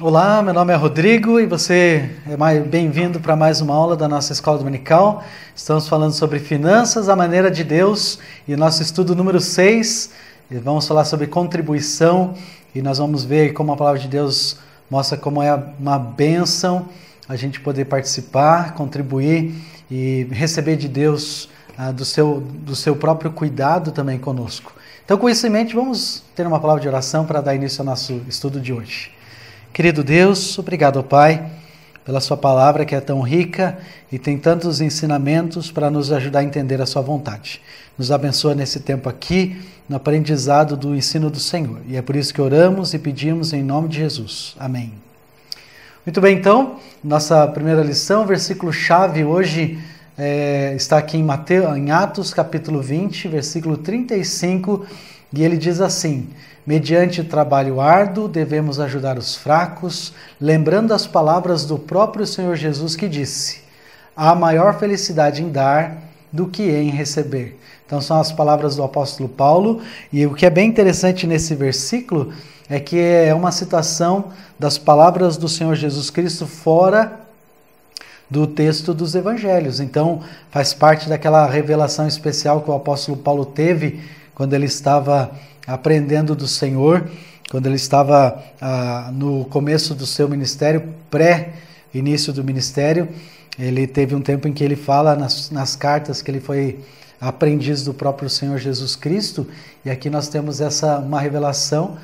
Olá, meu nome é Rodrigo e você é bem-vindo para mais uma aula da nossa Escola Dominical. Estamos falando sobre finanças, a maneira de Deus, e nosso estudo número 6, vamos falar sobre contribuição, e nós vamos ver como a palavra de Deus mostra como é uma bênção a gente poder participar, contribuir e receber de Deus do seu próprio cuidado também conosco. Então, com isso em mente, vamos ter uma palavra de oração para dar início ao nosso estudo de hoje. Querido Deus, obrigado, Pai, pela sua palavra que é tão rica e tem tantos ensinamentos para nos ajudar a entender a sua vontade. Nos abençoa nesse tempo aqui, no aprendizado do ensino do Senhor. E é por isso que oramos e pedimos em nome de Jesus. Amém. Muito bem, então, nossa primeira lição, versículo-chave hoje está aqui em Atos, capítulo 20, versículo 35, e ele diz assim: mediante trabalho árduo, devemos ajudar os fracos, lembrando as palavras do próprio Senhor Jesus que disse: há maior felicidade em dar do que em receber. Então são as palavras do apóstolo Paulo, e o que é bem interessante nesse versículo é que é uma citação das palavras do Senhor Jesus Cristo fora do texto dos evangelhos. Então faz parte daquela revelação especial que o apóstolo Paulo teve quando ele estava aprendendo do Senhor, quando ele estava no começo do seu ministério, pré-início do ministério. Ele teve um tempo em que ele fala nas cartas que ele foi aprendiz do próprio Senhor Jesus Cristo, e aqui nós temos uma revelação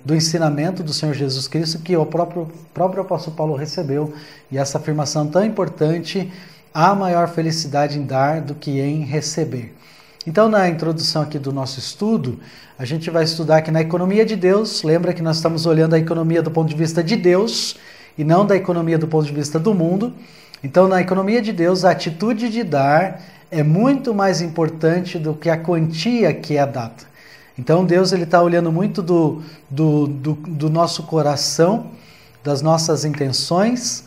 do ensinamento do Senhor Jesus Cristo que o próprio apóstolo Paulo recebeu, e essa afirmação tão importante: há maior felicidade em dar do que em receber. Então, na introdução aqui do nosso estudo, a gente vai estudar aqui na economia de Deus. Lembra que nós estamos olhando a economia do ponto de vista de Deus e não da economia do ponto de vista do mundo. Então, na economia de Deus, a atitude de dar é muito mais importante do que a quantia que é dada. Então, Deus está olhando muito do nosso coração, das nossas intenções,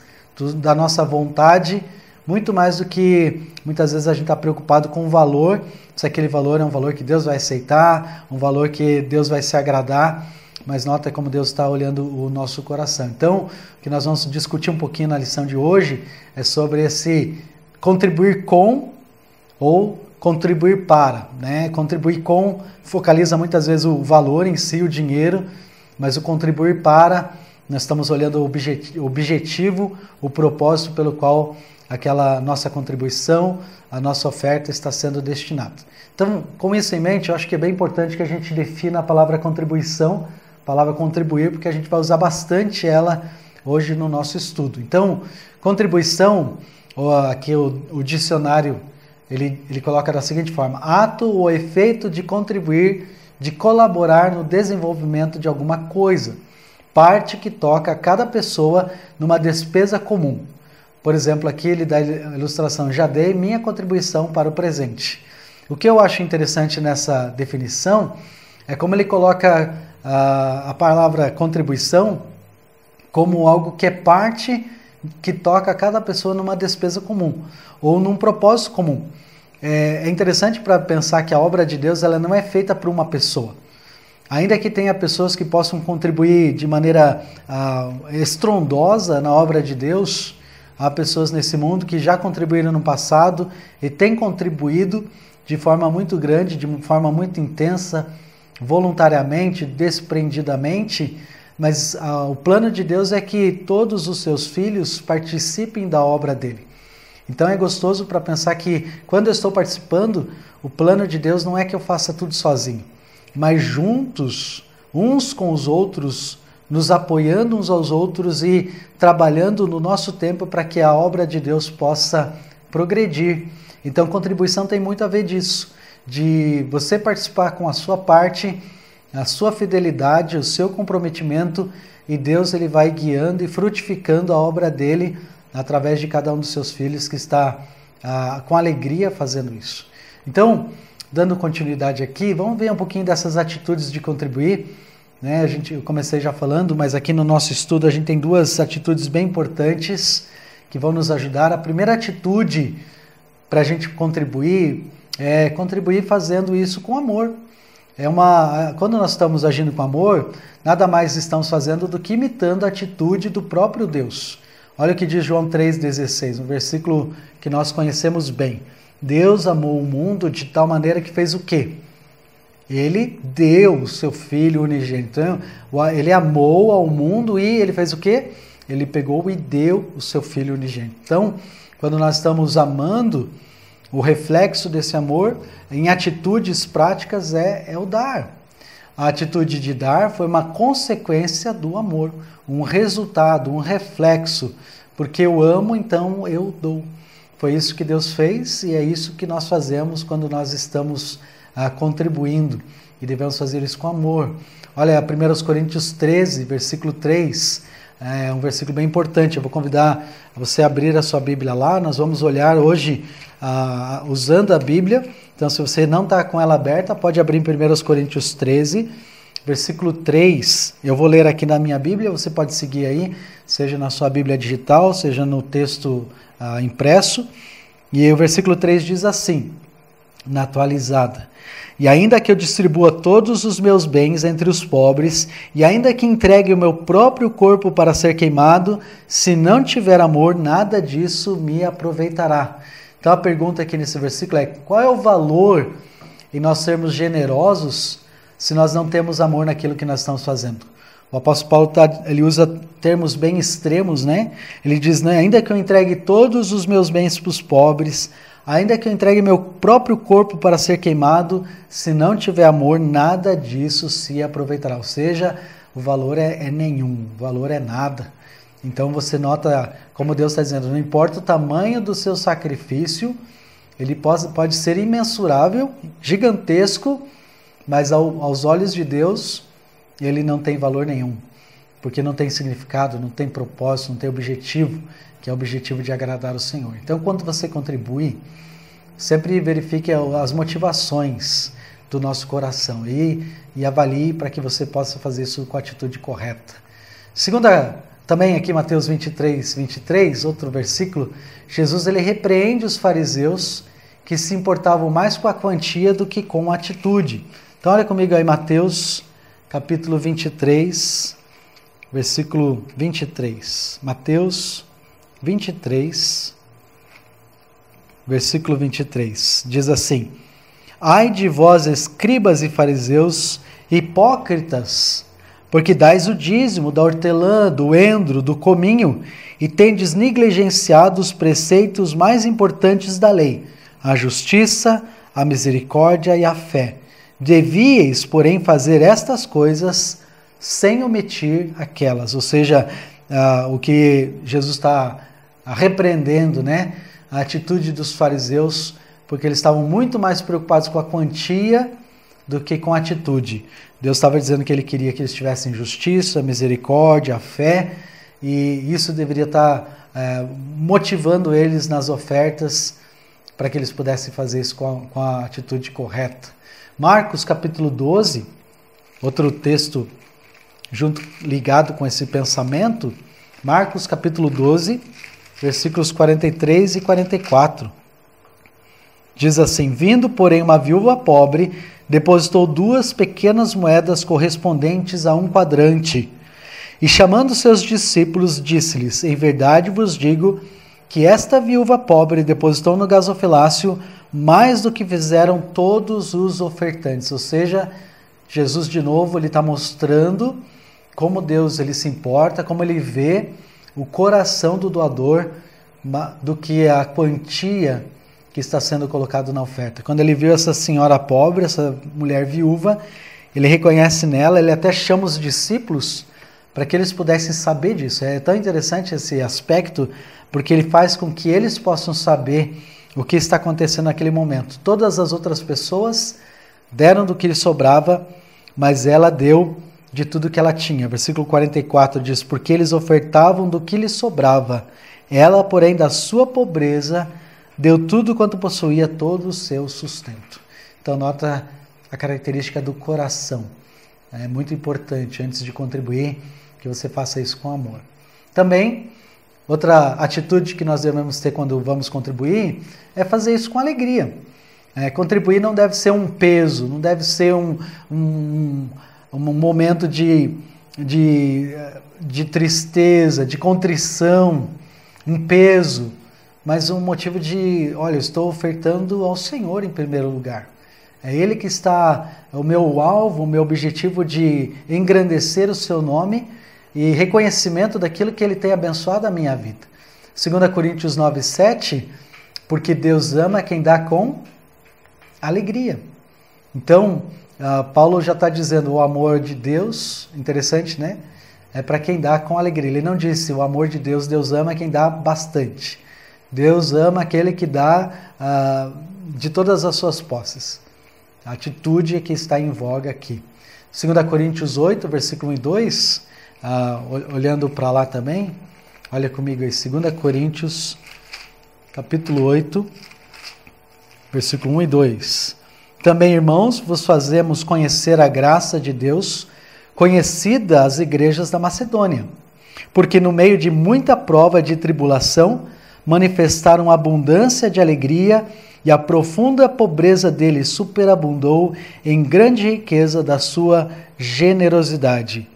da nossa vontade, muito mais do que muitas vezes a gente está preocupado com o valor, se aquele valor é um valor que Deus vai aceitar, um valor que Deus vai se agradar, mas nota como Deus está olhando o nosso coração. Então, o que nós vamos discutir um pouquinho na lição de hoje é sobre esse contribuir com ou contribuir para, né? Contribuir com focaliza muitas vezes o valor em si, o dinheiro, mas o contribuir para, nós estamos olhando o objetivo, o propósito pelo qual aquela nossa contribuição, a nossa oferta está sendo destinada. Então, com isso em mente, eu acho que é bem importante que a gente defina a palavra contribuição, a palavra contribuir, porque a gente vai usar bastante ela hoje no nosso estudo. Então, contribuição, aqui o dicionário, ele coloca da seguinte forma: ato ou efeito de contribuir, de colaborar no desenvolvimento de alguma coisa, parte que toca a cada pessoa numa despesa comum. Por exemplo, aqui ele dá a ilustração: já dei minha contribuição para o presente. O que eu acho interessante nessa definição é como ele coloca a palavra contribuição como algo que é parte que toca a cada pessoa numa despesa comum ou num propósito comum. É interessante para pensar que a obra de Deus ela não é feita por uma pessoa. Ainda que tenha pessoas que possam contribuir de maneira estrondosa na obra de Deus, há pessoas nesse mundo que já contribuíram no passado e têm contribuído de forma muito grande, de forma muito intensa, voluntariamente, desprendidamente, mas o plano de Deus é que todos os seus filhos participem da obra dele. Então é gostoso para pensar que quando eu estou participando, o plano de Deus não é que eu faça tudo sozinho, mas juntos, uns com os outros, nos apoiando uns aos outros e trabalhando no nosso tempo para que a obra de Deus possa progredir. Então, contribuição tem muito a ver disso, de você participar com a sua parte, a sua fidelidade, o seu comprometimento, e Deus ele vai guiando e frutificando a obra dele através de cada um dos seus filhos que está com alegria fazendo isso. Então, dando continuidade aqui, vamos ver um pouquinho dessas atitudes de contribuir. Eu comecei já falando, mas aqui no nosso estudo a gente tem duas atitudes bem importantes que vão nos ajudar. A primeira atitude para a gente contribuir é contribuir fazendo isso com amor. Quando nós estamos agindo com amor, nada mais estamos fazendo do que imitando a atitude do próprio Deus. Olha o que diz João 3,16, um versículo que nós conhecemos bem. Deus amou o mundo de tal maneira que fez o quê? Ele deu o seu Filho unigênito. Então, ele amou ao mundo e ele fez o quê? Ele pegou e deu o seu Filho unigênito. Então, quando nós estamos amando, o reflexo desse amor em atitudes práticas é o dar. A atitude de dar foi uma consequência do amor, um resultado, um reflexo. Porque eu amo, então eu dou. Foi isso que Deus fez e é isso que nós fazemos quando nós estamos contribuindo. E devemos fazer isso com amor. Olha, 1 Coríntios 13, versículo 3, é um versículo bem importante. Eu vou convidar você a abrir a sua Bíblia lá. Nós vamos olhar hoje usando a Bíblia. Então, se você não está com ela aberta, pode abrir em 1 Coríntios 13, versículo 3. Eu vou ler aqui na minha Bíblia, você pode seguir aí, seja na sua Bíblia digital, seja no texto impresso. E o versículo 3 diz assim, na atualizada: E ainda que eu distribua todos os meus bens entre os pobres, e ainda que entregue o meu próprio corpo para ser queimado, se não tiver amor, nada disso me aproveitará. Então a pergunta aqui nesse versículo é: qual é o valor em nós sermos generosos se nós não temos amor naquilo que nós estamos fazendo? O apóstolo Paulo ele usa termos bem extremos, né? Ele diz, né, ainda que eu entregue todos os meus bens para os pobres, ainda que eu entregue meu próprio corpo para ser queimado, se não tiver amor, nada disso se aproveitará. Ou seja, o valor é nenhum, o valor é nada. Então você nota como Deus está dizendo, não importa o tamanho do seu sacrifício, ele pode ser imensurável, gigantesco, mas aos olhos de Deus, ele não tem valor nenhum, porque não tem significado, não tem propósito, não tem objetivo, que é o objetivo de agradar o Senhor. Então, quando você contribui, sempre verifique as motivações do nosso coração e avalie para que você possa fazer isso com a atitude correta. Também aqui Mateus 23, outro versículo, Jesus ele repreende os fariseus que se importavam mais com a quantia do que com a atitude. Então olha comigo aí Mateus capítulo 23, versículo 23. Mateus 23, versículo 23. Diz assim: Ai de vós, escribas e fariseus, hipócritas, porque dais o dízimo da hortelã, do endro, do cominho, e tendes negligenciado os preceitos mais importantes da lei, a justiça, a misericórdia e a fé. Devíeis, porém, fazer estas coisas sem omitir aquelas. Ou seja, o que Jesus está repreendendo, né? A atitude dos fariseus, porque eles estavam muito mais preocupados com a quantia do que com a atitude. Deus estava dizendo que ele queria que eles tivessem justiça, misericórdia, a fé, e isso deveria estar motivando eles nas ofertas para que eles pudessem fazer isso com a atitude correta. Marcos capítulo 12, outro texto ligado com esse pensamento, Marcos capítulo 12, versículos 43 e 44. Diz assim: Vindo, porém, uma viúva pobre, depositou 2 pequenas moedas correspondentes a 1 quadrante. E chamando seus discípulos, disse-lhes: Em verdade vos digo que esta viúva pobre depositou no gasofilácio mais do que fizeram todos os ofertantes. Ou seja, Jesus de novo ele está mostrando como Deus ele se importa, como ele vê o coração do doador do que a quantia que está sendo colocado na oferta. Quando ele viu essa senhora pobre, essa mulher viúva, ele reconhece nela, ele até chama os discípulos para que eles pudessem saber disso. É tão interessante esse aspecto, porque ele faz com que eles possam saber o que está acontecendo naquele momento. Todas as outras pessoas deram do que lhe sobrava, mas ela deu de tudo que ela tinha. Versículo 44 diz: Porque eles ofertavam do que lhe sobrava. Ela, porém, da sua pobreza, deu tudo quanto possuía, todo o seu sustento. Então, nota a característica do coração. É muito importante, antes de contribuir, que você faça isso com amor. Também, outra atitude que nós devemos ter quando vamos contribuir é fazer isso com alegria. Contribuir não deve ser um peso, não deve ser um momento de tristeza, de contrição, um peso, mas um motivo de, olha, eu estou ofertando ao Senhor em primeiro lugar. É Ele que está, o meu alvo, o meu objetivo de engrandecer o seu nome e reconhecimento daquilo que Ele tem abençoado a minha vida. 2 Coríntios 9:7, porque Deus ama quem dá com alegria. Então, Paulo já está dizendo o amor de Deus, interessante, né? É para quem dá com alegria. Ele não disse o amor de Deus, Deus ama quem dá bastante. Deus ama aquele que dá de todas as suas posses. A atitude é que está em voga aqui. 2 Coríntios 8, versículo 1 e 2, olhando para lá também, olha comigo aí, 2 Coríntios, capítulo 8, versículo 1 e 2. Também, irmãos, vos fazemos conhecer a graça de Deus, conhecida às igrejas da Macedônia, porque no meio de muita prova de tribulação, manifestaram abundância de alegria, e a profunda pobreza deles superabundou em grande riqueza da sua generosidade.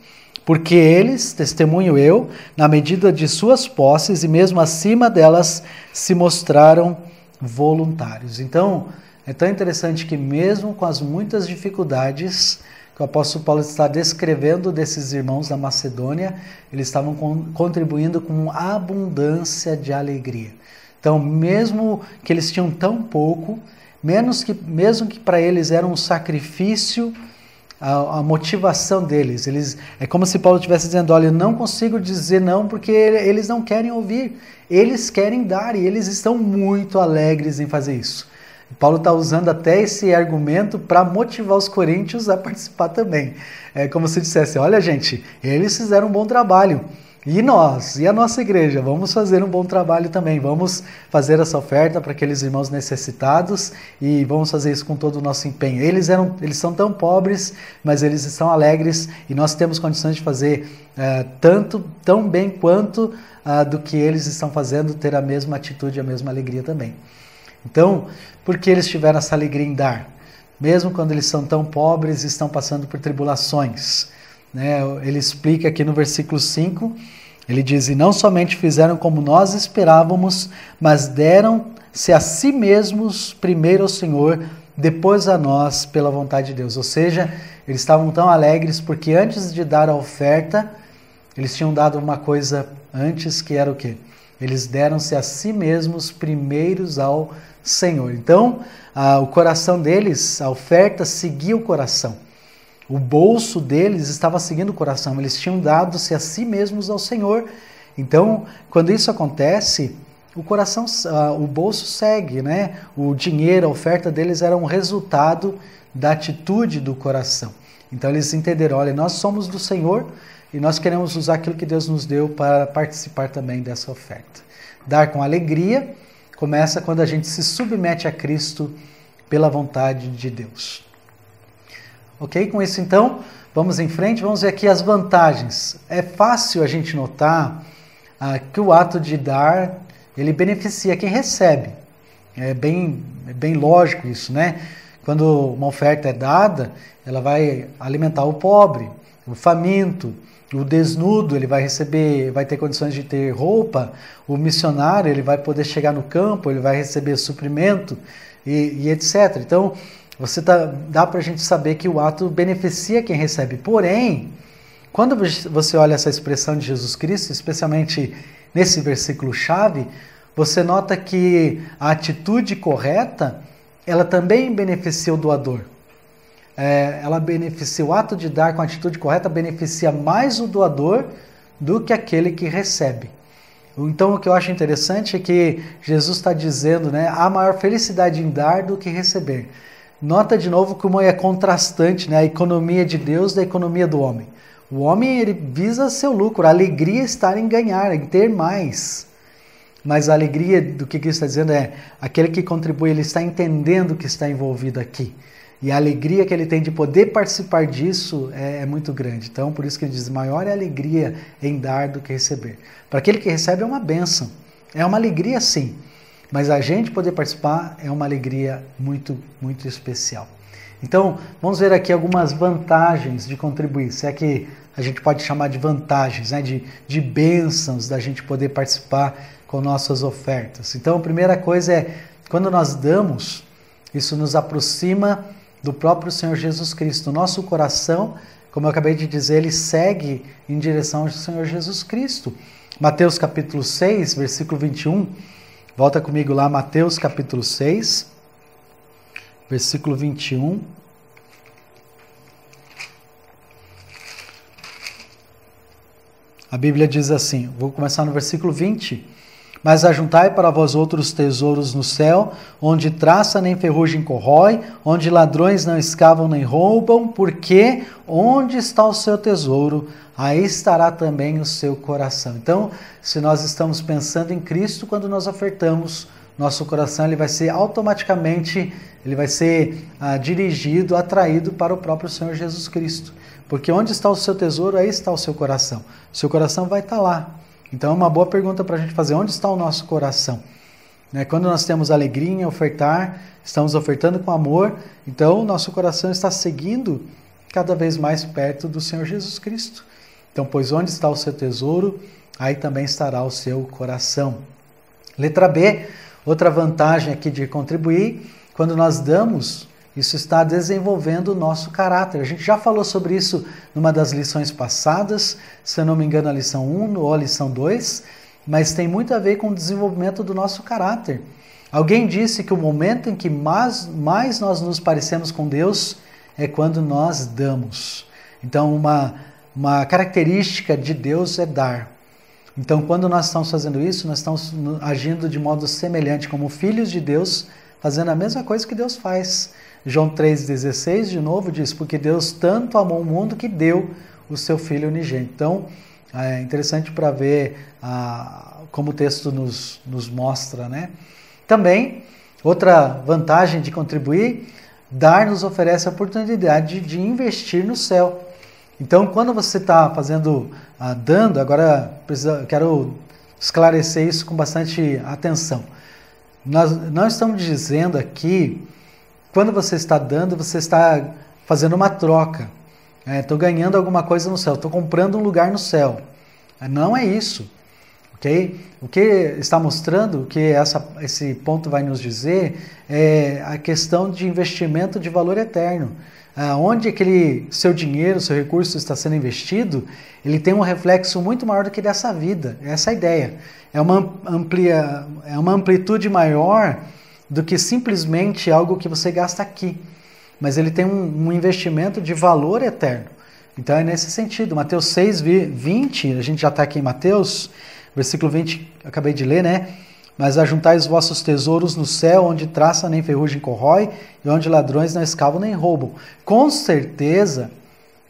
Porque eles, testemunho eu, na medida de suas posses e mesmo acima delas, se mostraram voluntários. Então, é tão interessante que mesmo com as muitas dificuldades que o apóstolo Paulo está descrevendo desses irmãos da Macedônia, eles estavam contribuindo com abundância de alegria. Então, mesmo que eles tinham tão pouco, mesmo que para eles era um sacrifício, a motivação deles, é como se Paulo estivesse dizendo, olha, eu não consigo dizer não porque eles não querem ouvir, eles querem dar e eles estão muito alegres em fazer isso. Paulo está usando até esse argumento para motivar os coríntios a participar também. É como se dissesse, olha gente, eles fizeram um bom trabalho. E nós, e a nossa igreja, vamos fazer um bom trabalho também, vamos fazer essa oferta para aqueles irmãos necessitados e vamos fazer isso com todo o nosso empenho. Eles são tão pobres, mas eles estão alegres e nós temos condições de fazer tão bem quanto do que eles estão fazendo, ter a mesma atitude, a mesma alegria também. Então, por que eles tiveram essa alegria em dar? Mesmo quando eles são tão pobres e estão passando por tribulações. Ele explica aqui no versículo 5, ele diz, e não somente fizeram como nós esperávamos, mas deram-se a si mesmos primeiro ao Senhor, depois a nós pela vontade de Deus. Ou seja, eles estavam tão alegres porque antes de dar a oferta, eles tinham dado uma coisa antes que era o quê? Eles deram-se a si mesmos primeiros ao Senhor. Então, o coração deles, a oferta seguia o coração. O bolso deles estava seguindo o coração, eles tinham dado-se a si mesmos ao Senhor. Então, quando isso acontece, o coração, o bolso segue, né? O dinheiro, a oferta deles era um resultado da atitude do coração. Então, eles entenderam, olha, nós somos do Senhor e nós queremos usar aquilo que Deus nos deu para participar também dessa oferta. Dar com alegria começa quando a gente se submete a Cristo pela vontade de Deus. Ok? Com isso, então, vamos em frente, vamos ver aqui as vantagens. É fácil a gente notar que o ato de dar, ele beneficia quem recebe. É bem lógico isso, né? Quando uma oferta é dada, ela vai alimentar o pobre, o faminto, o desnudo, ele vai ter condições de ter roupa, o missionário, ele vai poder chegar no campo, ele vai receber suprimento e etc. Então, dá para a gente saber que o ato beneficia quem recebe. Porém, quando você olha essa expressão de Jesus Cristo, especialmente nesse versículo-chave, você nota que a atitude correta, ela também beneficia o doador. O ato de dar com a atitude correta beneficia mais o doador do que aquele que recebe. Então, o que eu acho interessante é que Jesus está dizendo, né, há maior felicidade em dar do que receber. Nota de novo como é contrastante, né, a economia de Deus da economia do homem. O homem, ele visa seu lucro, a alegria está em ganhar, em ter mais. Mas a alegria do que Cristo está dizendo é aquele que contribui, ele está entendendo o que está envolvido aqui. E a alegria que ele tem de poder participar disso é muito grande. Então, por isso que ele diz, maior é a alegria em dar do que receber. Para aquele que recebe é uma bênção, é uma alegria sim. mas a gente poder participar é uma alegria muito, muito especial. Então, vamos ver aqui algumas vantagens de contribuir, se é que a gente pode chamar de vantagens, né? de bênçãos da gente poder participar com nossas ofertas. Então, a primeira coisa é, quando nós damos, isso nos aproxima do próprio Senhor Jesus Cristo. O nosso coração, como eu acabei de dizer, ele segue em direção ao Senhor Jesus Cristo. Mateus capítulo 6, versículo 21, volta comigo lá, Mateus capítulo 6, versículo 21. A Bíblia diz assim, vou começar no versículo 20. Mas ajuntai para vós outros tesouros no céu, onde traça nem ferrugem corrói, onde ladrões não escavam nem roubam, porque onde está o seu tesouro, aí estará também o seu coração. Então, se nós estamos pensando em Cristo, quando nós ofertamos, nosso coração ele vai ser automaticamente, ele vai ser dirigido, atraído para o próprio Senhor Jesus Cristo. Porque onde está o seu tesouro, aí está o seu coração. O seu coração vai estar lá. Então é uma boa pergunta para a gente fazer, onde está o nosso coração? Quando nós temos alegria em ofertar, estamos ofertando com amor, então o nosso coração está seguindo cada vez mais perto do Senhor Jesus Cristo. Então, pois onde está o seu tesouro, aí também estará o seu coração. Letra B, outra vantagem aqui de contribuir, quando nós damos, isso está desenvolvendo o nosso caráter. A gente já falou sobre isso numa das lições passadas, se eu não me engano a lição 1 ou a lição 2, mas tem muito a ver com o desenvolvimento do nosso caráter. Alguém disse que o momento em que mais nós nos parecemos com Deus é quando nós damos. Então uma característica de Deus é dar. Então quando nós estamos fazendo isso, nós estamos agindo de modo semelhante como filhos de Deus, fazendo a mesma coisa que Deus faz. João 3,16, de novo, diz, porque Deus tanto amou o mundo que deu o seu Filho unigênito. Então, é interessante para ver como o texto nos mostra, né? Também, outra vantagem de contribuir, dar nos oferece a oportunidade de investir no céu. Então, quando você está dando, agora quero esclarecer isso com bastante atenção. Nós não estamos dizendo aqui, quando você está dando, você está fazendo uma troca. Estou ganhando alguma coisa no céu, estou comprando um lugar no céu. Não é isso. Okay? O que está mostrando, o que esse ponto vai nos dizer, é a questão de investimento de valor eterno. Onde aquele seu dinheiro, seu recurso está sendo investido, ele tem um reflexo muito maior do que dessa vida. Essa é a ideia. É uma amplitude maior do que simplesmente algo que você gasta aqui. Mas ele tem um investimento de valor eterno. Então é nesse sentido. Mateus 6, 20, a gente já está aqui em Mateus, versículo 20, acabei de ler, né? Mas ajuntai os vossos tesouros no céu, onde traça nem ferrugem corrói, e onde ladrões não escavam nem roubam. Com certeza,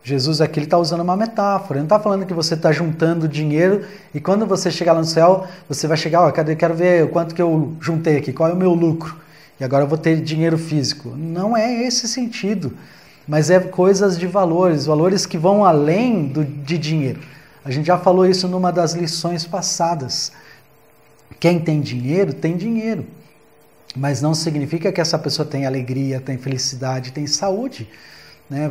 Jesus aqui está usando uma metáfora. Ele não está falando que você está juntando dinheiro e quando você chegar lá no céu, você vai chegar, quero ver o quanto que eu juntei aqui, qual é o meu lucro. E agora eu vou ter dinheiro físico. Não é esse sentido, mas é coisas de valores que vão além de dinheiro. A gente já falou isso numa das lições passadas. Quem tem dinheiro, mas não significa que essa pessoa tem alegria, tem felicidade, tem saúde.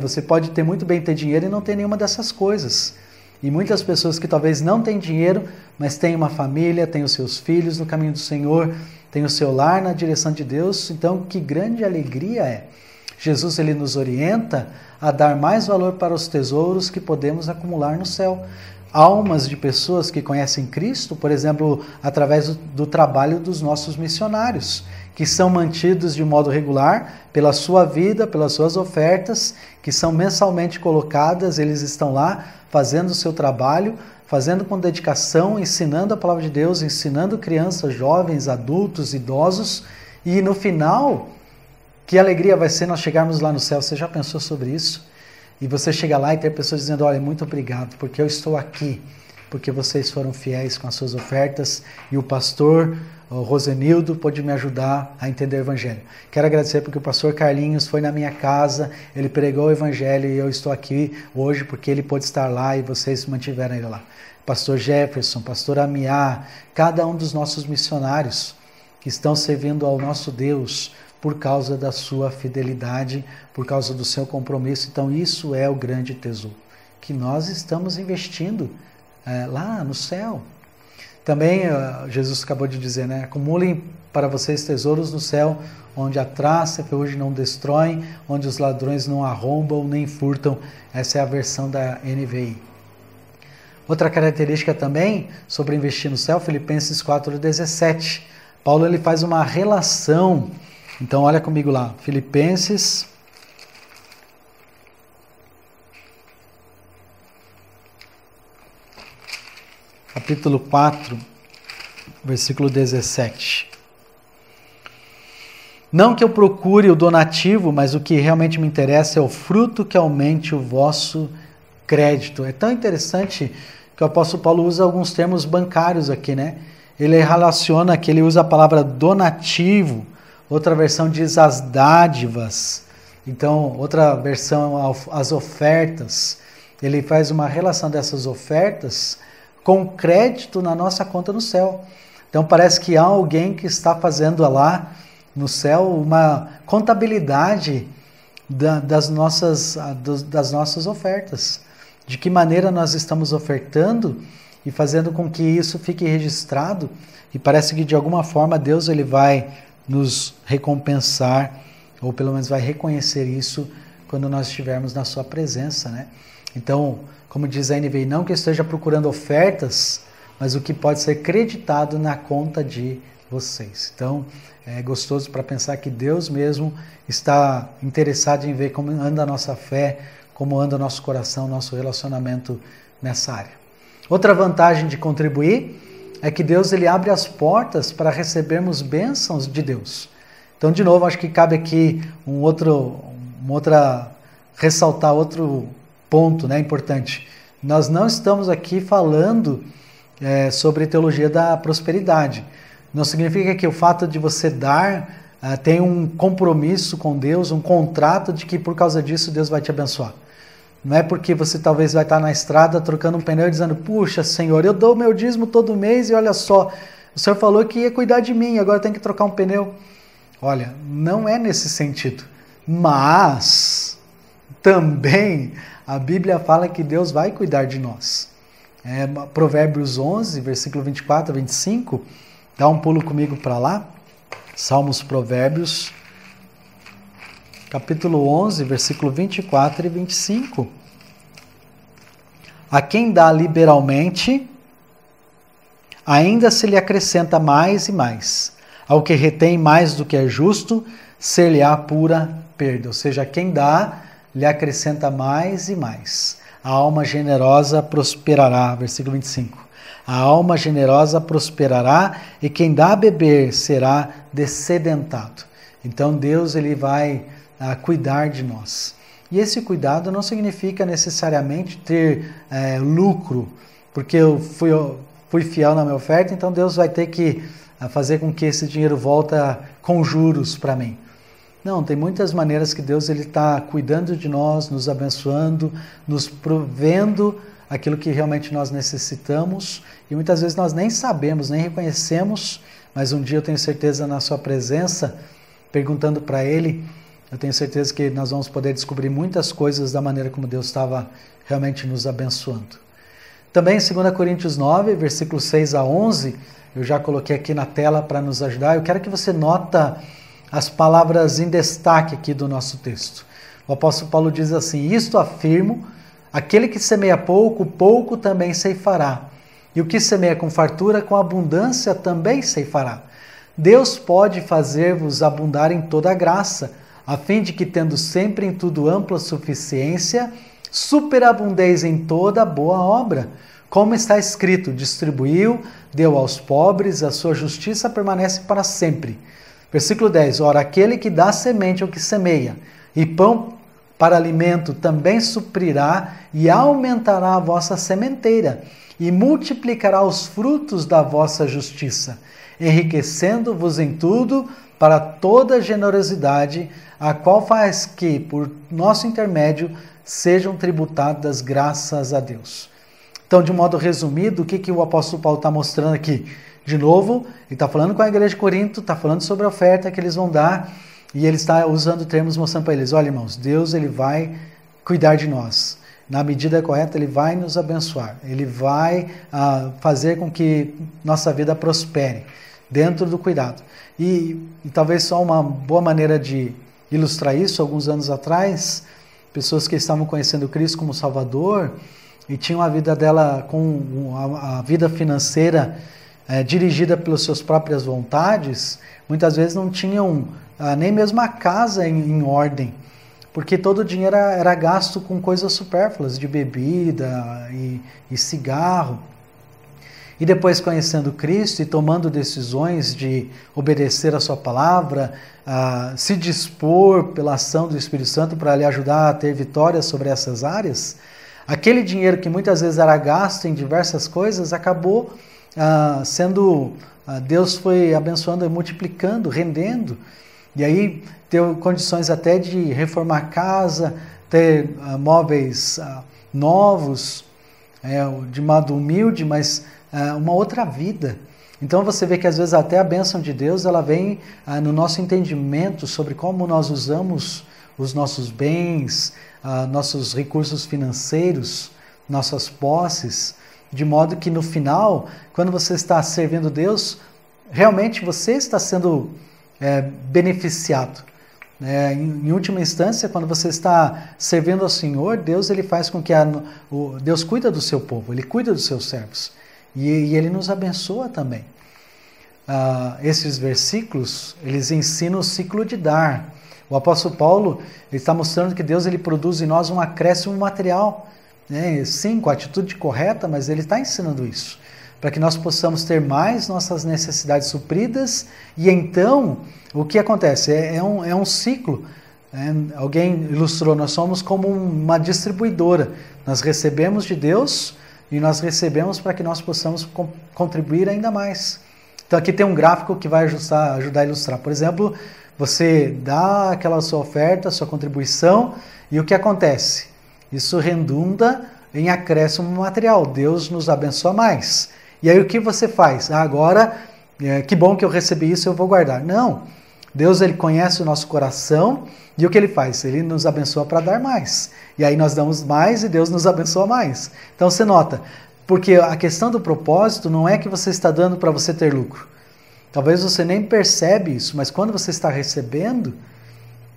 Você pode muito bem ter dinheiro e não ter nenhuma dessas coisas. E muitas pessoas que talvez não têm dinheiro, mas têm uma família, têm os seus filhos no caminho do Senhor, têm o seu lar na direção de Deus. Então, que grande alegria é. Jesus ele nos orienta a dar mais valor para os tesouros que podemos acumular no céu. Almas de pessoas que conhecem Cristo, por exemplo, através do trabalho dos nossos missionários, que são mantidos de modo regular pela sua vida, pelas suas ofertas, que são mensalmente colocadas, eles estão lá fazendo o seu trabalho, fazendo com dedicação, ensinando a palavra de Deus, ensinando crianças, jovens, adultos, idosos, e no final, que alegria vai ser nós chegarmos lá no céu. Você já pensou sobre isso? E você chega lá e tem pessoas dizendo, olha, muito obrigado, porque eu estou aqui, porque vocês foram fiéis com as suas ofertas, e o pastor o Rosenildo pôde me ajudar a entender o Evangelho. Quero agradecer porque o pastor Carlinhos foi na minha casa, ele pregou o Evangelho e eu estou aqui hoje porque ele pôde estar lá e vocês mantiveram ele lá. Pastor Jefferson, pastor Amiá, cada um dos nossos missionários. que estão servindo ao nosso Deus por causa da sua fidelidade, por causa do seu compromisso. Então isso é o grande tesouro, que nós estamos investindo lá no céu. Também Jesus acabou de dizer, né? Acumulem para vocês tesouros no céu, onde a traça e a ferrugem não destroem, onde os ladrões não arrombam nem furtam. Essa é a versão da NVI. Outra característica também sobre investir no céu, Filipenses 4,17. Paulo ele faz uma relação. Então olha comigo lá, Filipenses capítulo 4, versículo 17. Não que eu procure o donativo, mas o que realmente me interessa é o fruto que aumente o vosso crédito. É tão interessante que o apóstolo Paulo usa alguns termos bancários aqui, né? Ele relaciona que ele usa a palavra donativo, outra versão diz as dádivas, então outra versão as ofertas. Ele faz uma relação dessas ofertas com crédito na nossa conta no céu. Então parece que há alguém que está fazendo lá no céu uma contabilidade das nossas ofertas. De que maneira nós estamos ofertando e fazendo com que isso fique registrado. E parece que de alguma forma Deus ele vai nos recompensar, ou pelo menos vai reconhecer isso quando nós estivermos na sua presença, né? Então, como diz a NVI, não que eu esteja procurando ofertas, mas o que pode ser creditado na conta de vocês. Então, é gostoso para pensar que Deus mesmo está interessado em ver como anda a nossa fé, como anda o nosso coração, nosso relacionamento nessa área. Outra vantagem de contribuir é que Deus ele abre as portas para recebermos bênçãos de Deus. Então, de novo, acho que cabe aqui ressaltar outro ponto, né, importante. Nós não estamos aqui falando sobre teologia da prosperidade. Não significa que o fato de você dar tem um compromisso com Deus, um contrato de que por causa disso Deus vai te abençoar. Não é porque você talvez vai estar na estrada trocando um pneu e dizendo, puxa Senhor, eu dou meu dízimo todo mês e olha só, o Senhor falou que ia cuidar de mim, agora tem que trocar um pneu. Olha, não é nesse sentido. Mas também a Bíblia fala que Deus vai cuidar de nós. Provérbios 11, versículo 24 a 25, dá um pulo comigo para lá. Salmos Provérbios, capítulo 11, versículo 24 e 25. A quem dá liberalmente, ainda se lhe acrescenta mais e mais. Ao que retém mais do que é justo, ser-lhe-á pura perda. Ou seja, a quem dá, lhe acrescenta mais e mais. A alma generosa prosperará. Versículo 25. A alma generosa prosperará e quem dá a beber será dessedentado. Então Deus ele vai cuidar de nós. E esse cuidado não significa necessariamente ter lucro, porque eu fui fiel na minha oferta, então Deus vai ter que fazer com que esse dinheiro volta com juros para mim. Não, tem muitas maneiras que Deus está cuidando de nós, nos abençoando, nos provendo aquilo que realmente nós necessitamos, e muitas vezes nós nem sabemos, nem reconhecemos, mas um dia eu tenho certeza na sua presença, perguntando para Ele, eu tenho certeza que nós vamos poder descobrir muitas coisas da maneira como Deus estava realmente nos abençoando. Também em 2 Coríntios 9, versículos 6 a 11, eu já coloquei aqui na tela para nos ajudar, eu quero que você nota as palavras em destaque aqui do nosso texto. O apóstolo Paulo diz assim, isto afirmo, aquele que semeia pouco, pouco também ceifará. E o que semeia com fartura, com abundância também ceifará. Deus pode fazer-vos abundar em toda a graça, a fim de que, tendo sempre em tudo ampla suficiência, superabundeis em toda boa obra. Como está escrito, distribuiu, deu aos pobres, a sua justiça permanece para sempre. Versículo 10, ora, aquele que dá semente ao que semeia, e pão para alimento também suprirá e aumentará a vossa sementeira, e multiplicará os frutos da vossa justiça, enriquecendo-vos em tudo para toda generosidade, a qual faz que, por nosso intermédio, sejam tributadas graças a Deus. Então, de um modo resumido, o que o apóstolo Paulo está mostrando aqui? de novo, ele está falando com a igreja de Corinto, está falando sobre a oferta que eles vão dar, e ele está usando termos mostrando para eles, olha irmãos, Deus ele vai cuidar de nós. Na medida correta, Ele vai nos abençoar. Ele vai fazer com que nossa vida prospere dentro do cuidado. E talvez só uma boa maneira de ilustrar isso, alguns anos atrás, pessoas que estavam conhecendo Cristo como Salvador e tinham a vida dela com a vida financeira dirigida pelas suas próprias vontades, muitas vezes não tinham nem mesmo a casa em ordem, porque todo o dinheiro era gasto com coisas supérfluas, de bebida e cigarro. E depois conhecendo Cristo e tomando decisões de obedecer a sua palavra, se dispor pela ação do Espírito Santo para lhe ajudar a ter vitória sobre essas áreas, aquele dinheiro que muitas vezes era gasto em diversas coisas, acabou Deus foi abençoando e multiplicando, rendendo. E aí ter condições até de reformar a casa, ter móveis novos, de modo humilde, mas uma outra vida. Então você vê que às vezes até a bênção de Deus ela vem no nosso entendimento sobre como nós usamos os nossos bens, nossos recursos financeiros, nossas posses, de modo que no final, quando você está servindo Deus, realmente você está sendo beneficiado. Em última instância, quando você está servindo ao Senhor, Deus ele faz com que Deus cuida do seu povo, Ele cuida dos seus servos. E Ele nos abençoa também. Esses versículos, eles ensinam o ciclo de dar. O apóstolo Paulo ele está mostrando que Deus ele produz em nós um acréscimo material. Sim, com a atitude correta, mas Ele está ensinando isso. Para que nós possamos ter mais nossas necessidades supridas, e então, o que acontece? É um ciclo. Alguém ilustrou, nós somos como uma distribuidora. Nós recebemos de Deus e nós recebemos para que nós possamos contribuir ainda mais. Então aqui tem um gráfico que vai ajudar a ilustrar. Por exemplo, você dá aquela sua oferta, sua contribuição, e o que acontece? Isso redunda em acréscimo material. Deus nos abençoa mais. E aí o que você faz? Agora, que bom que eu recebi isso, eu vou guardar. Não. Deus ele conhece o nosso coração e o que Ele faz? Ele nos abençoa para dar mais. E aí nós damos mais e Deus nos abençoa mais. Então você nota, porque a questão do propósito não é que você está dando para você ter lucro. Talvez você nem percebe isso, mas quando você está recebendo,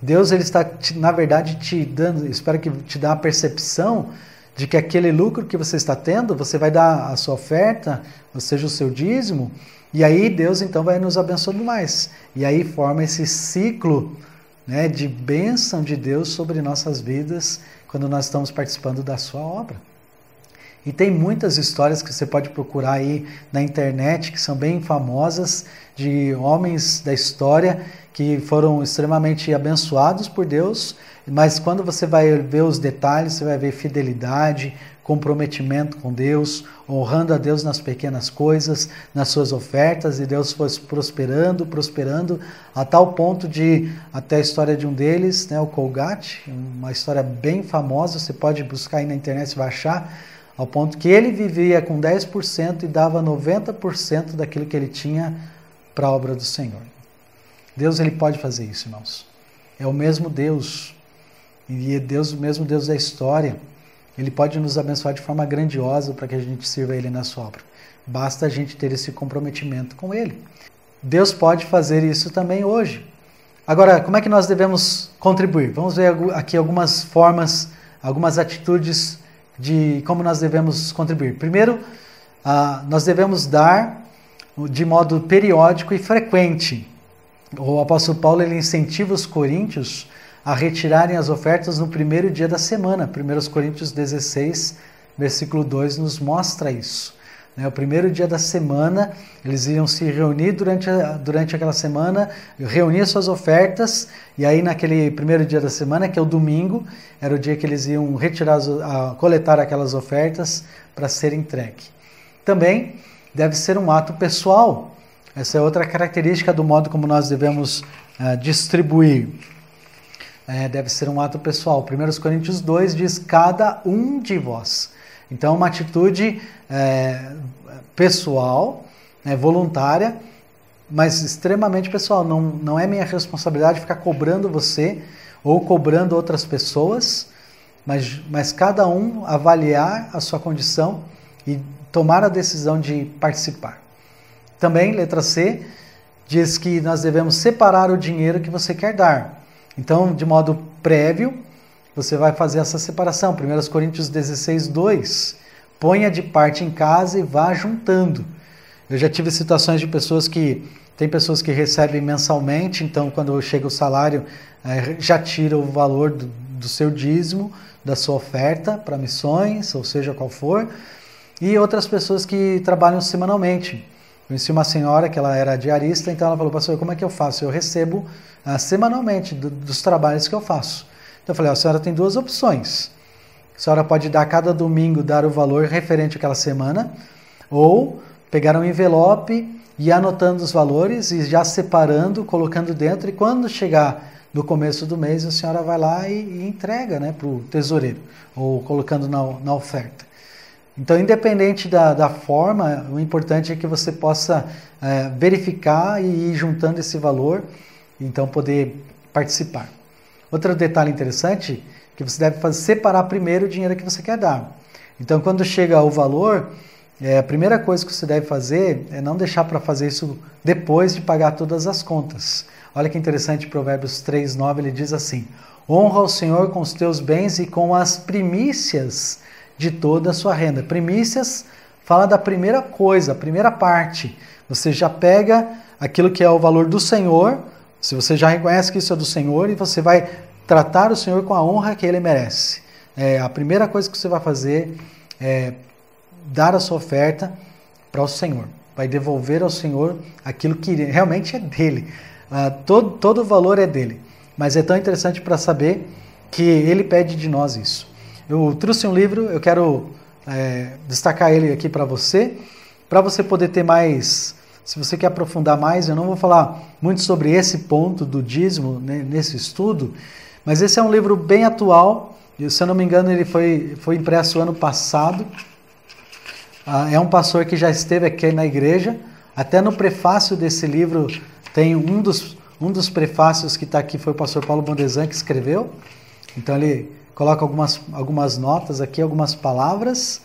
Deus ele está, na verdade, te dando, espero que te dê a percepção de que aquele lucro que você está tendo, você vai dar a sua oferta, ou seja, o seu dízimo, e aí Deus então vai nos abençoando mais. E aí forma esse ciclo, de bênção de Deus sobre nossas vidas, quando nós estamos participando da sua obra. E tem muitas histórias que você pode procurar aí na internet, que são bem famosas, de homens da história que foram extremamente abençoados por Deus, mas quando você vai ver os detalhes, você vai ver fidelidade, comprometimento com Deus, honrando a Deus nas pequenas coisas, nas suas ofertas, e Deus foi prosperando, a tal ponto de, até a história de um deles, o Colgate, uma história bem famosa, você pode buscar aí na internet, você vai achar, ao ponto que ele vivia com 10% e dava 90% daquilo que ele tinha para a obra do Senhor. Deus ele pode fazer isso, irmãos. É o mesmo Deus, e Deus, o mesmo Deus da história. Ele pode nos abençoar de forma grandiosa para que a gente sirva Ele na sua obra. Basta a gente ter esse comprometimento com Ele. Deus pode fazer isso também hoje. Agora, como é que nós devemos contribuir? Vamos ver aqui algumas formas, algumas atitudes de como nós devemos contribuir. Primeiro, nós devemos dar de modo periódico e frequente. O apóstolo Paulo ele incentiva os coríntios a retirarem as ofertas no primeiro dia da semana. 1 Coríntios 16, versículo 2 nos mostra isso. O primeiro dia da semana, eles iam se reunir durante aquela semana, reunir suas ofertas, e aí naquele primeiro dia da semana, que é o domingo, era o dia que eles iam coletar aquelas ofertas para ser entregue. Também deve ser um ato pessoal. Essa é outra característica do modo como nós devemos distribuir. Deve ser um ato pessoal. 1 Coríntios 2 diz, cada um de vós. Então, uma atitude pessoal, voluntária, mas extremamente pessoal. Não é minha responsabilidade ficar cobrando você ou cobrando outras pessoas, mas cada um avaliar a sua condição e tomar a decisão de participar. Também, letra C, diz que nós devemos separar o dinheiro que você quer dar. Então, de modo prévio, você vai fazer essa separação. 1 Coríntios 16, 2. Ponha de parte em casa e vá juntando. Eu já tive situações de pessoas que... Tem pessoas que recebem mensalmente, então quando chega o salário, já tira o valor do seu dízimo, da sua oferta para missões, ou seja, qual for. E outras pessoas que trabalham semanalmente. Conheci uma senhora que ela era diarista, então ela falou, pastor, como é que eu faço? Eu recebo semanalmente dos trabalhos que eu faço. Então eu falei, a senhora tem duas opções. A senhora pode dar cada domingo, dar o valor referente àquela semana, ou pegar um envelope e ir anotando os valores e já separando, colocando dentro, e quando chegar no começo do mês, a senhora vai lá e entrega, né, para o tesoureiro, ou colocando na oferta. Então, independente da forma, o importante é que você possa verificar e ir juntando esse valor, então poder participar. Outro detalhe interessante, que você deve separar primeiro o dinheiro que você quer dar. Então, quando chega o valor, a primeira coisa que você deve fazer é não deixar para fazer isso depois de pagar todas as contas. Olha que interessante, Provérbios 3:9, ele diz assim: honra o Senhor com os teus bens e com as primícias de toda a sua renda. Primícias fala da primeira coisa, a primeira parte. Você já pega aquilo que é o valor do Senhor, se você já reconhece que isso é do Senhor, e você vai tratar o Senhor com a honra que Ele merece. A primeira coisa que você vai fazer é dar a sua oferta para o Senhor. Vai devolver ao Senhor aquilo que realmente é dele. Todo o valor é dele. Mas é tão interessante para saber que Ele pede de nós isso. Eu trouxe um livro, eu quero destacar ele aqui para você poder ter mais, se você quer aprofundar mais, eu não vou falar muito sobre esse ponto do dízimo, né, nesse estudo, mas esse é um livro bem atual, e se eu não me engano ele foi impresso ano passado. É um pastor que já esteve aqui na igreja, até no prefácio desse livro tem um dos prefácios que está aqui, foi o pastor Paulo Bondesan que escreveu, então ele coloca algumas notas aqui, algumas palavras,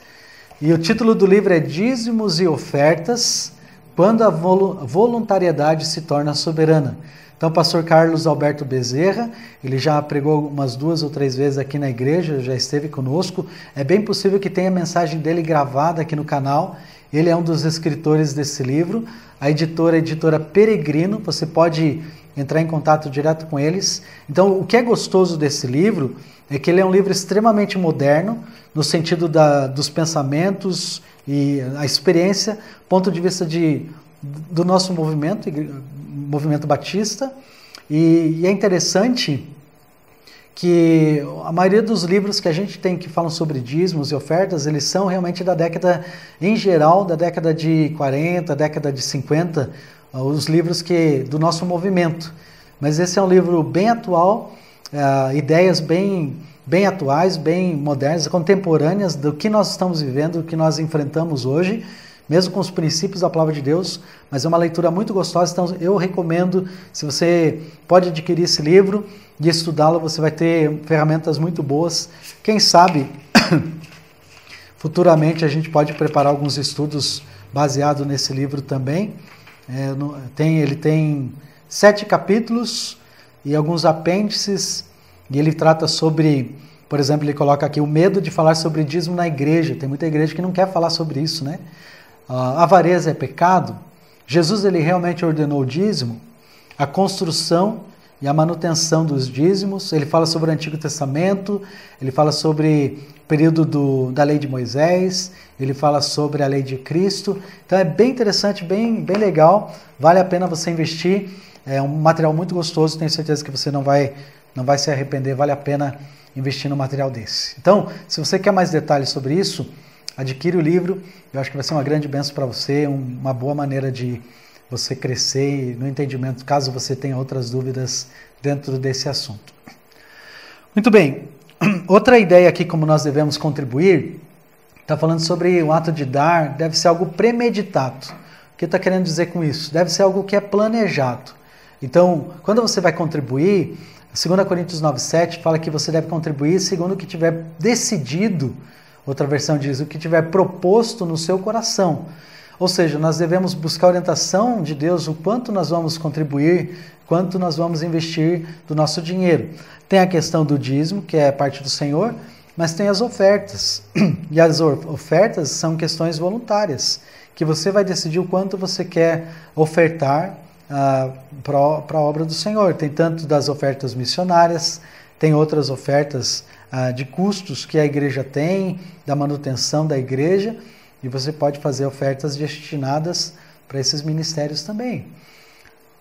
e o título do livro é Dízimos e Ofertas, quando a voluntariedade se torna soberana. Então, o pastor Carlos Alberto Bezerra, ele já pregou umas 2 ou 3 vezes aqui na igreja, já esteve conosco. É bem possível que tenha a mensagem dele gravada aqui no canal. Ele é um dos escritores desse livro. A editora Peregrino, você pode entrar em contato direto com eles. Então, o que é gostoso desse livro é que ele é um livro extremamente moderno, no sentido dos pensamentos e a experiência, ponto de vista do nosso movimento batista, e é interessante que a maioria dos livros que a gente tem que falam sobre dízimos e ofertas, eles são realmente da década, em geral, da década de 40, década de 50, os livros do nosso movimento. Mas esse é um livro bem atual, ideias bem atuais, bem modernas, contemporâneas do que nós estamos vivendo, do que nós enfrentamos hoje, mesmo com os princípios da palavra de Deus, mas é uma leitura muito gostosa, então eu recomendo, se você pode adquirir esse livro e estudá-lo, você vai ter ferramentas muito boas. Quem sabe, futuramente a gente pode preparar alguns estudos baseados nesse livro também. Ele tem 7 capítulos e alguns apêndices, e ele trata sobre, por exemplo, ele coloca aqui o medo de falar sobre dízimo na igreja. Tem muita igreja que não quer falar sobre isso, né? A avareza é pecado? Jesus ele realmente ordenou o dízimo, a construção e a manutenção dos dízimos. Ele fala sobre o Antigo Testamento, ele fala sobre o período da lei de Moisés, ele fala sobre a lei de Cristo. Então é bem interessante, bem legal, vale a pena você investir, é um material muito gostoso, tenho certeza que você não vai se arrepender, vale a pena investir num material desse. Então, se você quer mais detalhes sobre isso, adquire o livro, eu acho que vai ser uma grande bênção para você, uma boa maneira de você crescer no entendimento, caso você tenha outras dúvidas dentro desse assunto. Muito bem, outra ideia aqui como nós devemos contribuir, está falando sobre o ato de dar, deve ser algo premeditado. O que está querendo dizer com isso? Deve ser algo que é planejado. Então, quando você vai contribuir, 2 Coríntios 9,7 fala que você deve contribuir segundo o que tiver decidido, outra versão diz, o que tiver proposto no seu coração. Ou seja, nós devemos buscar orientação de Deus, o quanto nós vamos contribuir, quanto nós vamos investir do nosso dinheiro. Tem a questão do dízimo, que é parte do Senhor, mas tem as ofertas. E as ofertas são questões voluntárias, que você vai decidir o quanto você quer ofertar para a obra do Senhor. Tem tanto das ofertas missionárias, tem outras ofertas de custos que a igreja tem, da manutenção da igreja, e você pode fazer ofertas destinadas para esses ministérios também.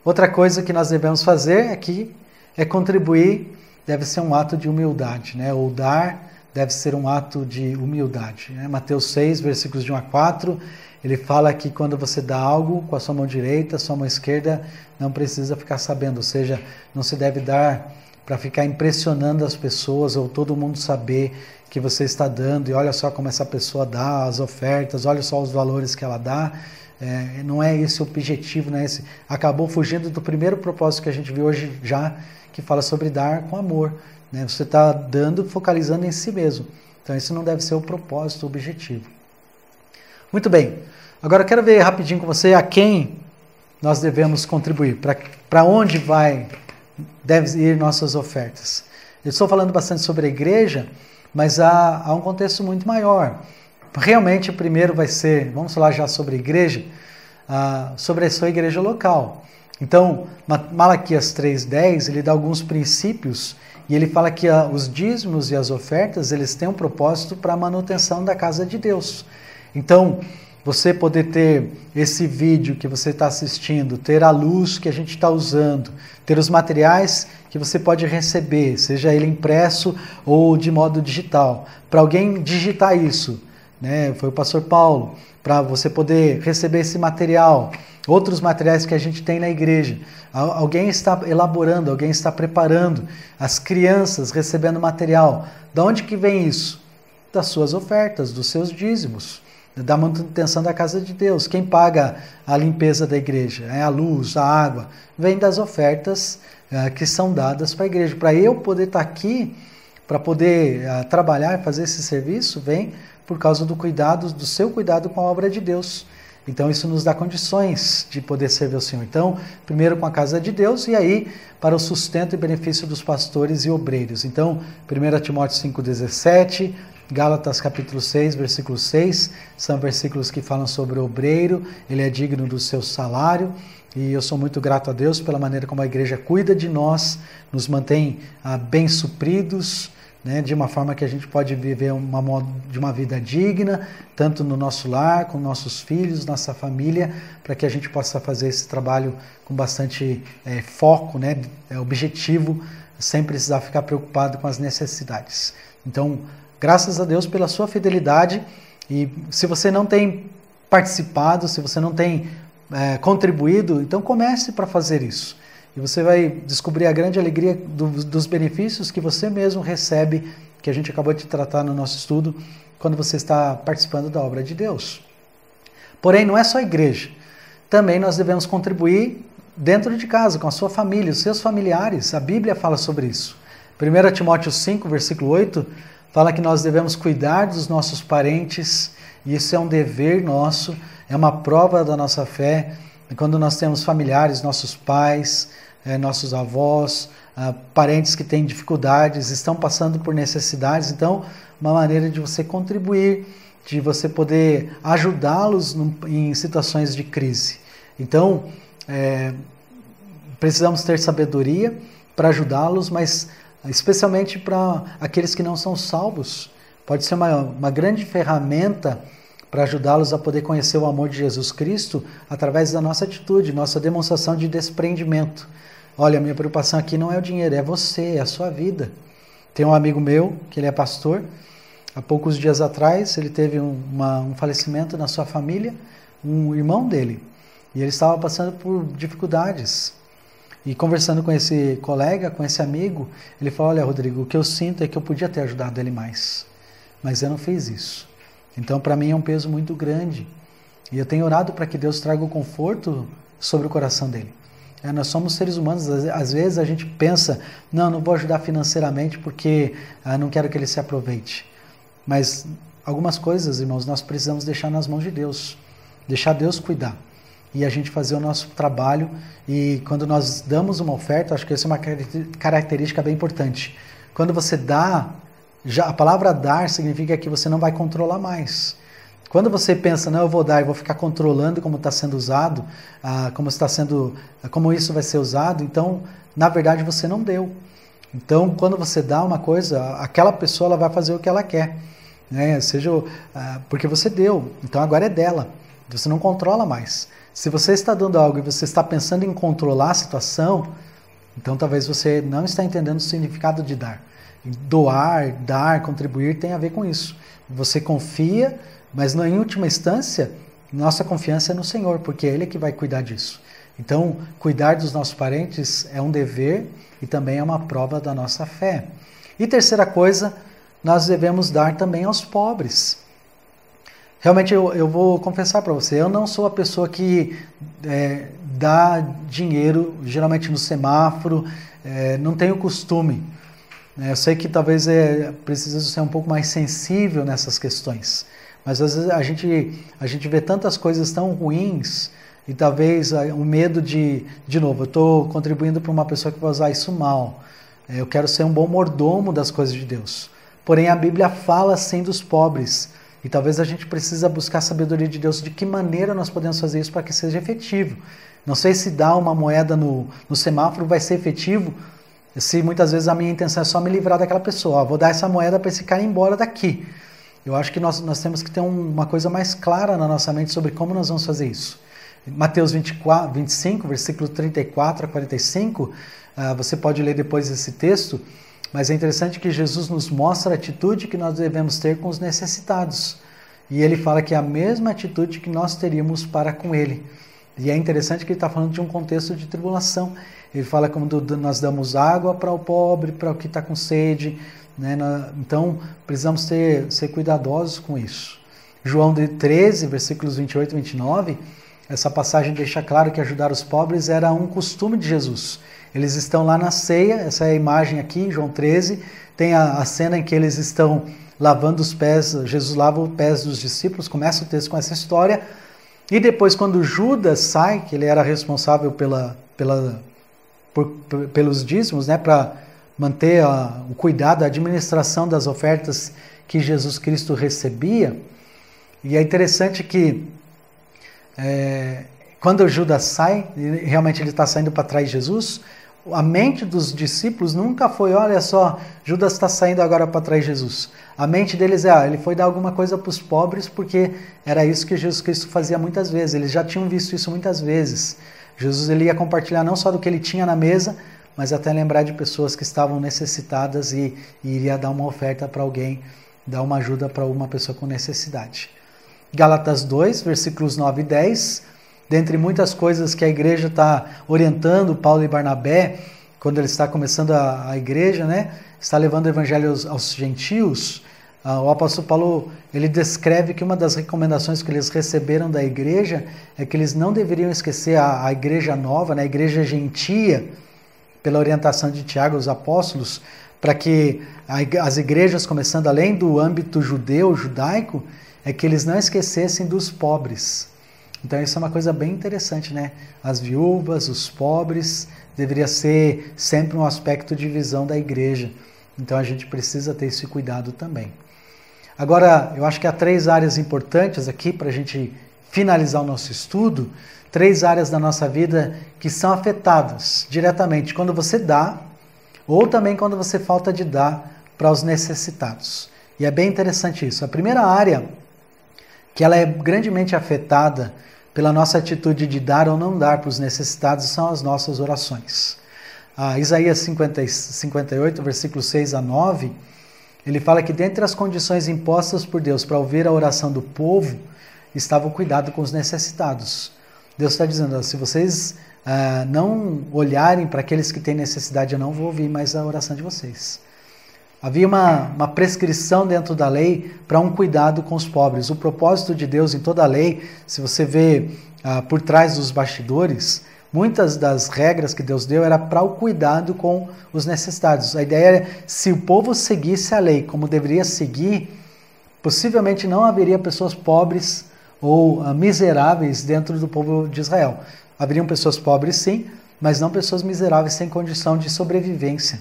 Outra coisa que nós devemos fazer aqui é contribuir, deve ser um ato de humildade, né? Ou dar deve ser um ato de humildade, né? Mateus 6, versículos de 1 a 4, ele fala que quando você dá algo com a sua mão direita, a sua mão esquerda não precisa ficar sabendo, ou seja, não se deve dar para ficar impressionando as pessoas ou todo mundo saber que você está dando, e olha só como essa pessoa dá as ofertas, olha só os valores que ela dá. Não é esse o objetivo, não é esse. Acabou fugindo do primeiro propósito que a gente viu hoje já, que fala sobre dar com amor, né? Você está dando, focalizando em si mesmo. Então isso não deve ser o propósito, o objetivo. Muito bem, agora eu quero ver rapidinho com você a quem nós devemos contribuir, para onde devem ir nossas ofertas. Eu estou falando bastante sobre a igreja, mas há um contexto muito maior. Realmente, o primeiro vai ser, vamos falar já sobre a igreja, sobre a sua igreja local. Então, Malaquias 3,10, ele dá alguns princípios e ele fala que os dízimos e as ofertas, eles têm um propósito para a manutenção da casa de Deus. Então, você poder ter esse vídeo que você está assistindo, ter a luz que a gente está usando, ter os materiais que você pode receber, seja ele impresso ou de modo digital. Para alguém digitar isso, né? Foi o pastor Paulo, para você poder receber esse material, outros materiais que a gente tem na igreja. Alguém está elaborando, alguém está preparando, as crianças recebendo material. Da onde que vem isso? Das suas ofertas, dos seus dízimos, da manutenção da casa de Deus. Quem paga a limpeza da igreja, a luz, a água, vem das ofertas que são dadas para a igreja. Para eu poder estar aqui, para poder trabalhar e fazer esse serviço, vem por causa do seu cuidado com a obra de Deus. Então isso nos dá condições de poder servir ao Senhor. Então, primeiro com a casa de Deus e aí para o sustento e benefício dos pastores e obreiros. Então, 1 Timóteo 5,17, Gálatas capítulo 6, versículo 6, são versículos que falam sobre o obreiro, ele é digno do seu salário, e eu sou muito grato a Deus pela maneira como a igreja cuida de nós, nos mantém bem supridos, né, de uma forma que a gente pode viver de uma vida digna, tanto no nosso lar, com nossos filhos, nossa família, para que a gente possa fazer esse trabalho com bastante foco, né, objetivo, sem precisar ficar preocupado com as necessidades. Então, graças a Deus pela sua fidelidade, e se você não tem participado, se você não tem contribuído, então comece para fazer isso. E você vai descobrir a grande alegria dos benefícios que você mesmo recebe, que a gente acabou de tratar no nosso estudo, quando você está participando da obra de Deus. Porém, não é só a igreja. Também nós devemos contribuir dentro de casa, com a sua família, os seus familiares. A Bíblia fala sobre isso. 1 Timóteo 5, versículo 8, fala que nós devemos cuidar dos nossos parentes, e isso é um dever nosso, é uma prova da nossa fé. Quando nós temos familiares, nossos pais, nossos avós, parentes que têm dificuldades, estão passando por necessidades, então uma maneira de você contribuir, de você poder ajudá-los em situações de crise. Então, precisamos ter sabedoria para ajudá-los, mas especialmente para aqueles que não são salvos. Pode ser uma grande ferramenta para ajudá-los a poder conhecer o amor de Jesus Cristo através da nossa atitude, nossa demonstração de desprendimento. Olha, a minha preocupação aqui não é o dinheiro, é você, é a sua vida. Tem um amigo meu, que ele é pastor, há poucos dias atrás ele teve um falecimento na sua família, um irmão dele, e ele estava passando por dificuldades. E conversando com esse colega, com esse amigo, ele falou, olha Rodrigo, o que eu sinto é que eu podia ter ajudado ele mais, mas eu não fiz isso. Então para mim é um peso muito grande. E eu tenho orado para que Deus traga o conforto sobre o coração dele. Nós somos seres humanos, às vezes a gente pensa, não vou ajudar financeiramente porque não quero que ele se aproveite. Mas algumas coisas, irmãos, nós precisamos deixar nas mãos de Deus, deixar Deus cuidar. E a gente fazer o nosso trabalho, e quando nós damos uma oferta, acho que essa é uma característica bem importante. Quando você dá, a palavra dar significa que você não vai controlar mais. Quando você pensa, não, eu vou dar e vou ficar controlando como está sendo usado, como isso vai ser usado, então, na verdade, você não deu. Então, quando você dá uma coisa, aquela pessoa ela vai fazer o que ela quer, né? Porque você deu, então agora é dela, você não controla mais. Se você está dando algo e você está pensando em controlar a situação, então talvez você não está entendendo o significado de dar. Doar, dar, contribuir tem a ver com isso. Você confia, mas em última instância, nossa confiança é no Senhor, porque é Ele que vai cuidar disso. Então, cuidar dos nossos parentes é um dever e também é uma prova da nossa fé. E terceira coisa, nós devemos dar também aos pobres. Realmente, eu vou confessar para você, eu não sou a pessoa que dá dinheiro, geralmente no semáforo, não tenho costume. Eu sei que talvez precisa ser um pouco mais sensível nessas questões. Mas às vezes a gente vê tantas coisas tão ruins e talvez o medo de novo, eu estou contribuindo para uma pessoa que vai usar isso mal. Eu quero ser um bom mordomo das coisas de Deus. Porém, a Bíblia fala assim dos pobres. E talvez a gente precisa buscar a sabedoria de Deus de que maneira nós podemos fazer isso para que seja efetivo. Não sei se dar uma moeda no semáforo vai ser efetivo, se muitas vezes a minha intenção é só me livrar daquela pessoa. Vou dar essa moeda para esse cara ir embora daqui. Eu acho que nós temos que ter uma coisa mais clara na nossa mente sobre como nós vamos fazer isso. Mateus 25, versículo 34 a 45, você pode ler depois esse texto, mas é interessante que Jesus nos mostra a atitude que nós devemos ter com os necessitados. E ele fala que é a mesma atitude que nós teríamos para com ele. E é interessante que ele está falando de um contexto de tribulação. Ele fala como nós damos água para o pobre, para o que está com sede, né? Então, precisamos ser cuidadosos com isso. João 13, versículos 28 e 29, essa passagem deixa claro que ajudar os pobres era um costume de Jesus. Eles estão lá na ceia, essa é a imagem aqui, em João 13, tem a cena em que eles estão lavando os pés, Jesus lava os pés dos discípulos, começa o texto com essa história, e depois quando Judas sai, que ele era responsável pelos dízimos, né, para manter o cuidado, a administração das ofertas que Jesus Cristo recebia, e é interessante que quando Judas sai, realmente ele está saindo para trás de Jesus, a mente dos discípulos nunca foi, olha só, Judas está saindo agora para trás de Jesus. A mente deles ele foi dar alguma coisa para os pobres, porque era isso que Jesus Cristo fazia muitas vezes, eles já tinham visto isso muitas vezes. Jesus ele ia compartilhar não só do que ele tinha na mesa, mas até lembrar de pessoas que estavam necessitadas e iria dar uma oferta para alguém, dar uma ajuda para uma pessoa com necessidade. Gálatas 2, versículos 9 e 10, dentre muitas coisas que a igreja está orientando, Paulo e Barnabé, quando ele está começando a igreja, né, está levando o evangelho aos gentios, o apóstolo Paulo ele descreve que uma das recomendações que eles receberam da igreja é que eles não deveriam esquecer a igreja nova, né, a igreja gentia, pela orientação de Tiago, os apóstolos, para que as igrejas, começando além do âmbito judeu, judaico, é que eles não esquecessem dos pobres. Então isso é uma coisa bem interessante, né? As viúvas, os pobres, deveria ser sempre um aspecto de visão da igreja. Então a gente precisa ter esse cuidado também. Agora, eu acho que há 3 áreas importantes aqui para a gente finalizar o nosso estudo, 3 áreas da nossa vida que são afetadas diretamente quando você dá, ou também quando você falta de dar para os necessitados. E é bem interessante isso. A primeira área, que ela é grandemente afetada pela nossa atitude de dar ou não dar para os necessitados, são as nossas orações. Isaías 58, versículos 6 a 9, ele fala que dentre as condições impostas por Deus para ouvir a oração do povo, estava o cuidado com os necessitados. Deus está dizendo, se vocês não olharem para aqueles que têm necessidade, eu não vou ouvir mais a oração de vocês. Havia uma prescrição dentro da lei para um cuidado com os pobres. O propósito de Deus em toda a lei, se você vê por trás dos bastidores, muitas das regras que Deus deu era para o cuidado com os necessitados. A ideia era, se o povo seguisse a lei como deveria seguir, possivelmente não haveria pessoas pobres ou miseráveis dentro do povo de Israel. Haveriam pessoas pobres sim, mas não pessoas miseráveis sem condição de sobrevivência.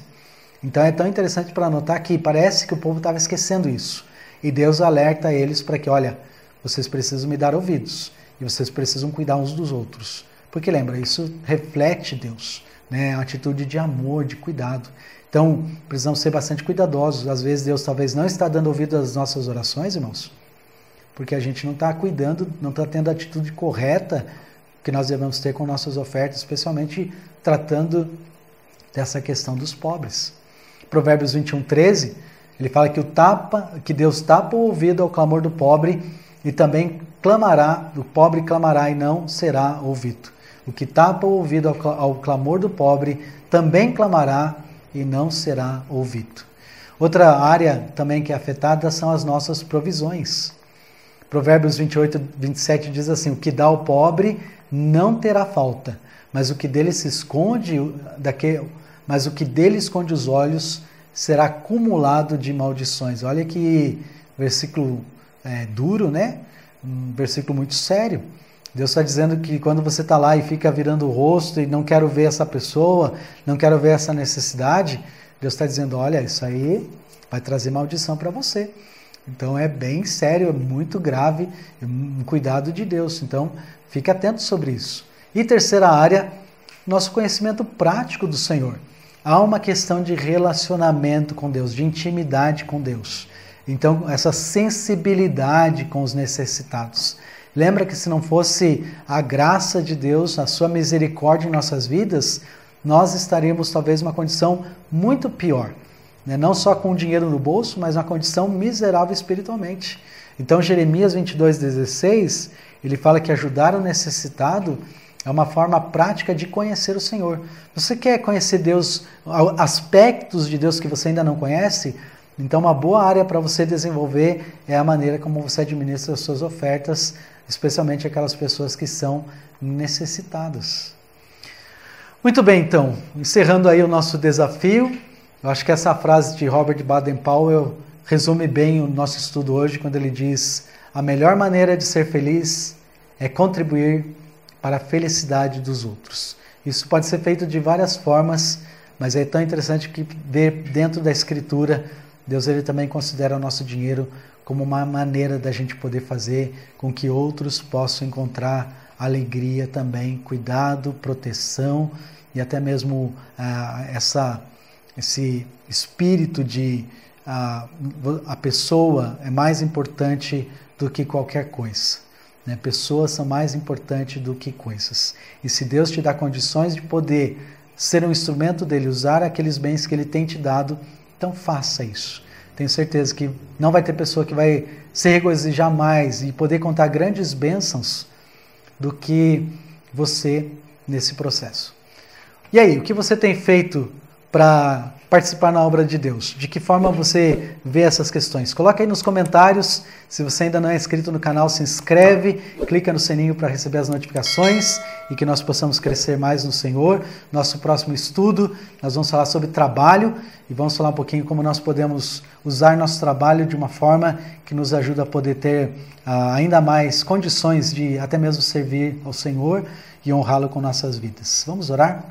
Então é tão interessante para notar que parece que o povo estava esquecendo isso. E Deus alerta eles para que, olha, vocês precisam me dar ouvidos e vocês precisam cuidar uns dos outros. Porque lembra, isso reflete Deus, né? É uma atitude de amor, de cuidado. Então precisamos ser bastante cuidadosos. Às vezes Deus talvez não está dando ouvido às nossas orações, irmãos, porque a gente não está cuidando, não está tendo a atitude correta que nós devemos ter com nossas ofertas, especialmente tratando dessa questão dos pobres. Provérbios 21:13, ele fala que Deus tapa o ouvido ao clamor do pobre e também clamará, o pobre clamará e não será ouvido. O que tapa o ouvido ao clamor do pobre também clamará e não será ouvido. Outra área também que é afetada são as nossas provisões. Provérbios 28:27 diz assim: o que dá ao pobre não terá falta, mas o que dele esconde os olhos será acumulado de maldições. Olha que versículo duro, né? Um versículo muito sério. Deus está dizendo que quando você está lá e fica virando o rosto e não quero ver essa pessoa, não quero ver essa necessidade, Deus está dizendo, olha, isso aí vai trazer maldição para você. Então é bem sério, é muito grave, um cuidado de Deus. Então fique atento sobre isso. E terceira área, nosso conhecimento prático do Senhor. Há uma questão de relacionamento com Deus, de intimidade com Deus. Então essa sensibilidade com os necessitados. Lembra que se não fosse a graça de Deus, a sua misericórdia em nossas vidas, nós estaríamos talvez numa condição muito pior. Não só com dinheiro no bolso, mas uma condição miserável espiritualmente. Então Jeremias 22:16, ele fala que ajudar o necessitado é uma forma prática de conhecer o Senhor. Você quer conhecer Deus, aspectos de Deus que você ainda não conhece? Então uma boa área para você desenvolver é a maneira como você administra as suas ofertas, especialmente aquelas pessoas que são necessitadas. Muito bem, então, encerrando aí o nosso desafio, eu acho que essa frase de Robert Baden-Powell resume bem o nosso estudo hoje, quando ele diz: a melhor maneira de ser feliz é contribuir para a felicidade dos outros. Isso pode ser feito de várias formas, mas é tão interessante que ver dentro da Escritura, Deus ele também considera o nosso dinheiro como uma maneira da gente poder fazer com que outros possam encontrar alegria também, cuidado, proteção e até mesmo esse espírito de a pessoa é mais importante do que qualquer coisa. Né? Pessoas são mais importantes do que coisas. E se Deus te dá condições de poder ser um instrumento dele, usar aqueles bens que ele tem te dado, então faça isso. Tenho certeza que não vai ter pessoa que vai se regozijar mais e poder contar grandes bênçãos do que você nesse processo. E aí, o que você tem feito para participar na obra de Deus? De que forma você vê essas questões? Coloca aí nos comentários. Se você ainda não é inscrito no canal, se inscreve, clica no sininho para receber as notificações e que nós possamos crescer mais no Senhor. Nosso próximo estudo, nós vamos falar sobre trabalho e vamos falar um pouquinho como nós podemos usar nosso trabalho de uma forma que nos ajuda a poder ter ainda mais condições de até mesmo servir ao Senhor e honrá-lo com nossas vidas. Vamos orar?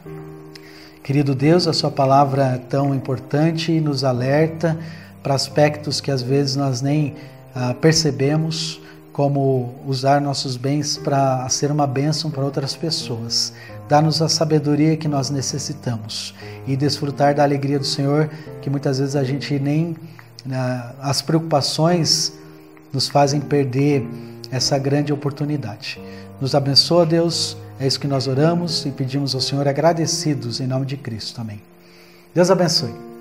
Querido Deus, a sua palavra é tão importante e nos alerta para aspectos que às vezes nós nem percebemos, como usar nossos bens para ser uma bênção para outras pessoas. Dá-nos a sabedoria que nós necessitamos e desfrutar da alegria do Senhor, que muitas vezes a gente nem... as preocupações nos fazem perder essa grande oportunidade. Nos abençoa, Deus. É isso que nós oramos e pedimos ao Senhor agradecidos em nome de Cristo. Amém. Deus abençoe.